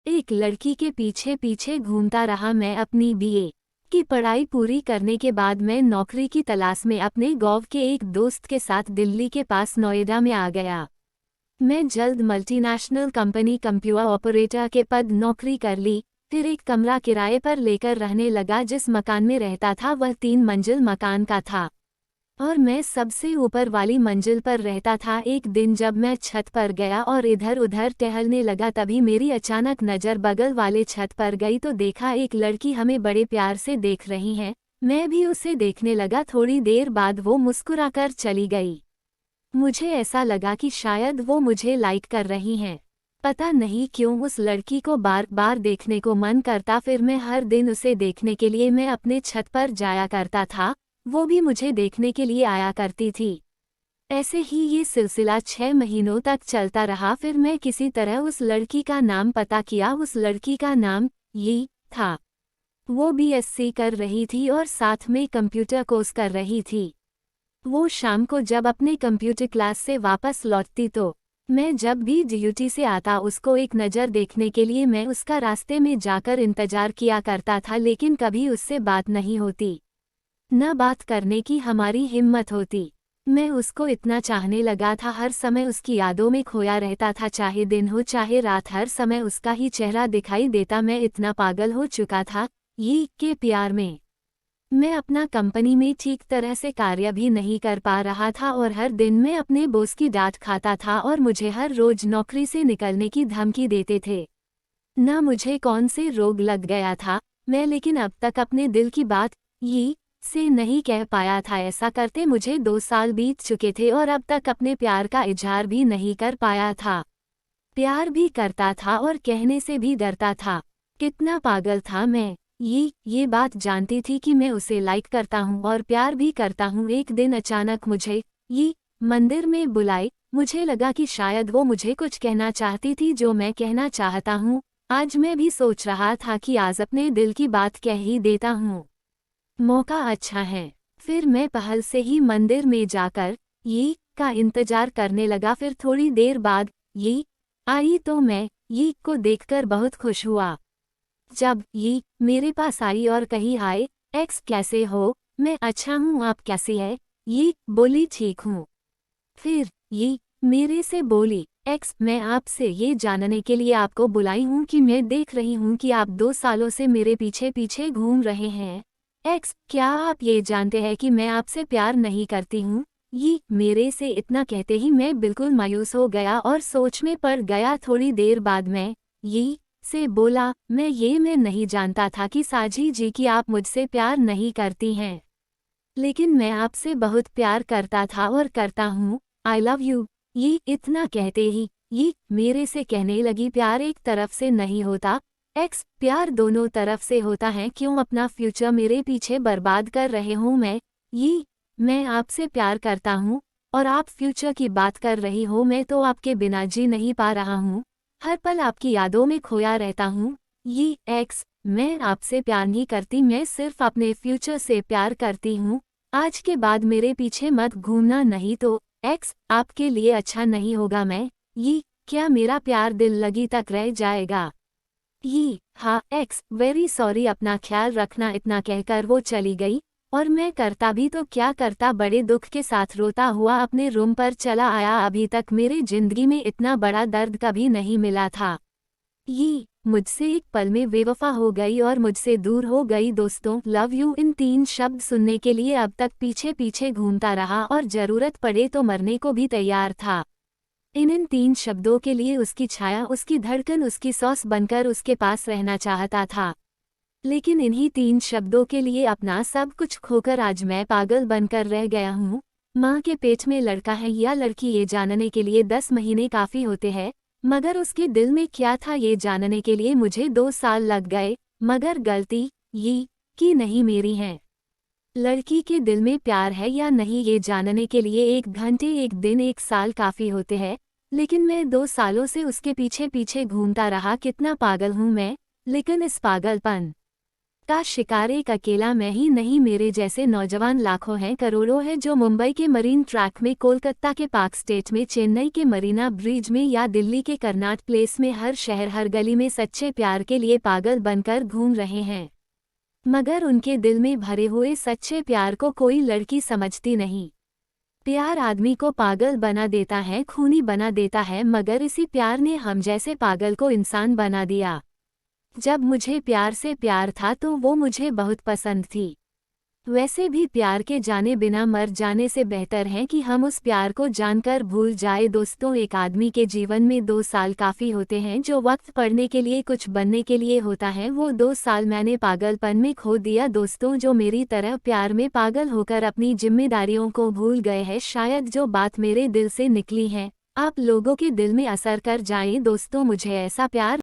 एक लड़की के पीछे पीछे घूमता रहा मैं। अपनी बीए की पढ़ाई पूरी करने के बाद मैं नौकरी की तलाश में अपने गांव के एक दोस्त के साथ दिल्ली के पास नोएडा में आ गया। मैं जल्द मल्टीनेशनल कंपनी कंप्यूटर ऑपरेटर के पद नौकरी कर ली। फिर एक कमरा किराए पर लेकर रहने लगा। जिस मकान में रहता था वह 3 मंजिल मकान का था और मैं सबसे ऊपर वाली मंजिल पर रहता था। एक दिन जब मैं छत पर गया और इधर उधर टहलने लगा, तभी मेरी अचानक नज़र बगल वाले छत पर गई तो देखा एक लड़की हमें बड़े प्यार से देख रही है। मैं भी उसे देखने लगा। थोड़ी देर बाद वो मुस्कुराकर चली गई। मुझे ऐसा लगा कि शायद वो मुझे लाइक कर रही हैं। पता नहीं क्यों उस लड़की को बार बार देखने को मन करता। फिर मैं हर दिन उसे देखने के लिए मैं अपने छत पर जाया करता था, वो भी मुझे देखने के लिए आया करती थी। ऐसे ही ये सिलसिला 6 महीनों तक चलता रहा। फिर मैं किसी तरह उस लड़की का नाम पता किया। उस लड़की का नाम ये था। वो बीएससी कर रही थी और साथ में कंप्यूटर कोर्स कर रही थी। वो शाम को जब अपने कंप्यूटर क्लास से वापस लौटती तो मैं जब भी ड्यूटी से आता उसको एक नज़र देखने के लिए मैं उसका रास्ते में जाकर इंतजार किया करता था, लेकिन कभी उससे बात नहीं होती, न बात करने की हमारी हिम्मत होती। मैं उसको इतना चाहने लगा था, हर समय उसकी यादों में खोया रहता था। चाहे दिन हो चाहे रात, हर समय उसका ही चेहरा दिखाई देता। मैं इतना पागल हो चुका था ये के प्यार में। मैं अपना कंपनी में ठीक तरह से कार्य भी नहीं कर पा रहा था और हर दिन मैं अपने बॉस की डांट खाता था और मुझे हर रोज नौकरी से निकलने की धमकी देते थे। न मुझे कौन से रोग लग गया था मैं, लेकिन अब तक अपने दिल की बात ये से नहीं कह पाया था। ऐसा करते मुझे 2 साल बीत चुके थे और अब तक अपने प्यार का इजहार भी नहीं कर पाया था। प्यार भी करता था और कहने से भी डरता था। कितना पागल था मैं। ये बात जानती थी कि मैं उसे लाइक करता हूँ और प्यार भी करता हूँ। एक दिन अचानक मुझे ये मंदिर में बुलाई। मुझे लगा कि शायद वो मुझे कुछ कहना चाहती थी जो मैं कहना चाहता हूँ। आज मैं भी सोच रहा था कि आज अपने दिल की बात कह ही देता हूँ, मौका अच्छा है। फिर मैं पहल से ही मंदिर में जाकर ये का इंतजार करने लगा। फिर थोड़ी देर बाद ये आई तो मैं ये को देखकर बहुत खुश हुआ। जब ये मेरे पास आई और कही हाय एक्स कैसे हो, मैं अच्छा हूँ, आप कैसी है? ये बोली ठीक हूँ। फिर ये मेरे से बोली एक्स मैं आपसे ये जानने के लिए आपको बुलाई हूँ कि मैं देख रही हूँ कि आप 2 सालों से मेरे पीछे पीछे घूम रहे हैं। एक्स क्या आप ये जानते हैं कि मैं आपसे प्यार नहीं करती हूँ? ये मेरे से इतना कहते ही मैं बिल्कुल मायूस हो गया और सोच में पड़ गया। थोड़ी देर बाद मैं ये से बोला मैं नहीं जानता था कि साजी जी कि आप मुझसे प्यार नहीं करती हैं, लेकिन मैं आपसे बहुत प्यार करता था और करता हूँ। I love you. ये इतना कहते ही ये मेरे से कहने लगी प्यार एक तरफ से नहीं होता एक्स, प्यार दोनों तरफ से होता है। क्यों अपना फ्यूचर मेरे पीछे बर्बाद कर रहे हूँ? मैं आपसे प्यार करता हूँ और आप फ्यूचर की बात कर रही हो। मैं तो आपके बिना जी नहीं पा रहा हूँ, हर पल आपकी यादों में खोया रहता हूँ। ये एक्स मैं आपसे प्यार नहीं करती, मैं सिर्फ अपने फ्यूचर से प्यार करती हूँ। आज के बाद मेरे पीछे मत घूमना, नहीं तो एक्स आपके लिए अच्छा नहीं होगा। मैं ये क्या मेरा प्यार दिल लगी तक रह जाएगा? ये हाँ एक्स वेरी सॉरी, अपना ख्याल रखना। इतना कहकर वो चली गई और मैं करता भी तो क्या करता, बड़े दुख के साथ रोता हुआ अपने रूम पर चला आया। अभी तक मेरी जिंदगी में इतना बड़ा दर्द कभी नहीं मिला था। ये मुझसे एक पल में बेवफा हो गई और मुझसे दूर हो गई। दोस्तों लव यू इन 3 शब्द सुनने के लिए अब तक पीछे पीछे घूमता रहा और जरूरत पड़े तो मरने को भी तैयार था। इन 3 शब्दों के लिए उसकी छाया, उसकी धड़कन, उसकी सॉस बनकर उसके पास रहना चाहता था, लेकिन इन्हीं 3 शब्दों के लिए अपना सब कुछ खोकर आज मैं पागल बनकर रह गया हूँ। माँ के पेट में लड़का है या लड़की ये जानने के लिए 10 महीने काफ़ी होते हैं, मगर उसके दिल में क्या था ये जानने के लिए मुझे 2 साल लग गए। मगर गलती ये कि नहीं मेरी है। लड़की के दिल में प्यार है या नहीं ये जानने के लिए 1 घंटे, 1 दिन, 1 साल काफ़ी होते हैं, लेकिन मैं 2 सालों से उसके पीछे पीछे घूमता रहा। कितना पागल हूँ मैं, लेकिन इस पागलपन का शिकार एक अकेला मैं ही नहीं, मेरे जैसे नौजवान लाखों हैं, करोड़ों हैं जो मुंबई के मरीन ट्रैक में, कोलकाता के पार्क स्टेट में, चेन्नई के मरीना ब्रिज में या दिल्ली के कर्नाट प्लेस में, हर शहर हर गली में सच्चे प्यार के लिए पागल बनकर घूम रहे हैं। मगर उनके दिल में भरे हुए सच्चे प्यार को कोई लड़की समझती नहीं। प्यार आदमी को पागल बना देता है, खूनी बना देता है, मगर इसी प्यार ने हम जैसे पागल को इंसान बना दिया। जब मुझे प्यार से प्यार था तो वो मुझे बहुत पसंद थी। वैसे भी प्यार के जाने बिना मर जाने से बेहतर है कि हम उस प्यार को जानकर भूल जाए। दोस्तों, एक आदमी के जीवन में 2 साल काफ़ी होते हैं। जो वक्त पढ़ने के लिए, कुछ बनने के लिए होता है, वो 2 साल मैंने पागलपन में खो दिया। दोस्तों, जो मेरी तरह प्यार में पागल होकर अपनी जिम्मेदारियों को भूल गए हैं, शायद जो बात मेरे दिल से निकली है आप लोगों के दिल में असर कर जाए। दोस्तों, मुझे ऐसा प्यार